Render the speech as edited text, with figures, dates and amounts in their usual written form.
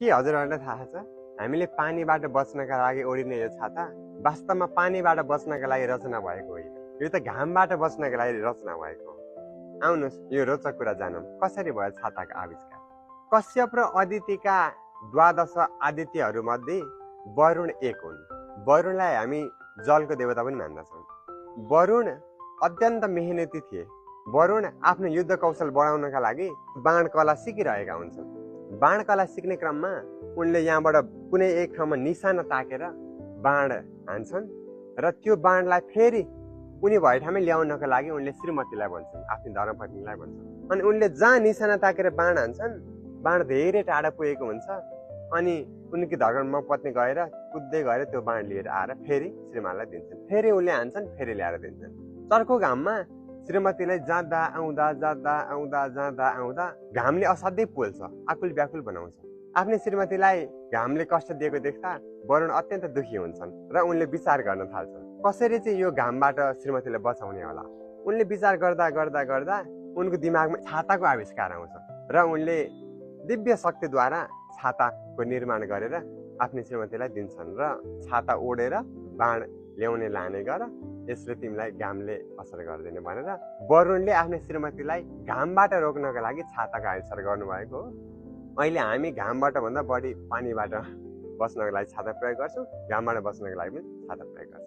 के हजुरहरूलाई थाहा छ हामीले पानीबाट बच्नका लागि ओढिने यो छाता वास्तवमा पानीबाट बच्नका लागि रचना भएको होइन, यो त घामबाट बच्नका लागि रचना भएको हो। आउनुहोस् यो रोचक कुरा जानौँ, कसरी भयो छाताको आविष्कार। कश्यप र अदितिका द्वादश आदित्यहरूमध्ये वरुण एक हुन्। वरुणलाई हामी जलको देवता पनि मान्दछौँ। वरुण अत्यन्त मेहनती थिए। वरुण आफ्नो युद्ध कौशल बढाउनका लागि बाण कला सिकिरहेका हुन्छन्। बाण कला सिक्ने क्रममा उनले यहाँबाट कुनै एक ठाउँमा निशाना ताकेर बाण हान्छन् र त्यो बाणलाई फेरि उनी भए ठाउँमै ल्याउनका लागि उनले श्रीमतीलाई भन्छन्, आफ्नो धर्मपत्नीलाई भन्छन्। अनि उनले जहाँ निशाना ताकेर बाण हान्छन्, बाण धेरै टाढा पुगेको हुन्छ। अनि उनकी धर्मपत्नी गएर कुद्दै गएर त्यो बाण लिएर आएर फेरि श्रीमानलाई दिन्छन्। फेरि उनले हान्छन्, फेरि ल्याएर दिन्छन्। चर्को घाममा श्रीमतीलाई जाँदा आउँदा घामले असाध्यै पोल्छ, आकुल व्याकुल बनाउँछ। आफ्नै श्रीमतीलाई घामले कष्ट दिएको देख्दा वरुण अत्यन्त दुखी हुन्छन् र उनले विचार गर्न थाल्छन् कसरी चाहिँ यो घामबाट श्रीमतीलाई बचाउने होला। उनले विचार गर्दा उनको दिमागमा छाताको आविष्कार आउँछ र उनले दिव्य शक्तिद्वारा छाताको निर्माण गरेर आफ्नो श्रीमतीलाई दिन्छन् र छाता ओढेर बाण ल्याउने लाने गर, यसले तिमीलाई घामले असर गर्दैन भनेर वरुणले आफ्नो श्रीमतीलाई घामबाट रोक्नका लागि छाताको आविष्कार गर्नुभएको हो। अहिले हामी घामबाट भन्दा बढी पानीबाट बस्नको लागि छाता प्रयोग गर्छौँ, घामबाट बस्नको लागि पनि छाता प्रयोग गर्छौँ।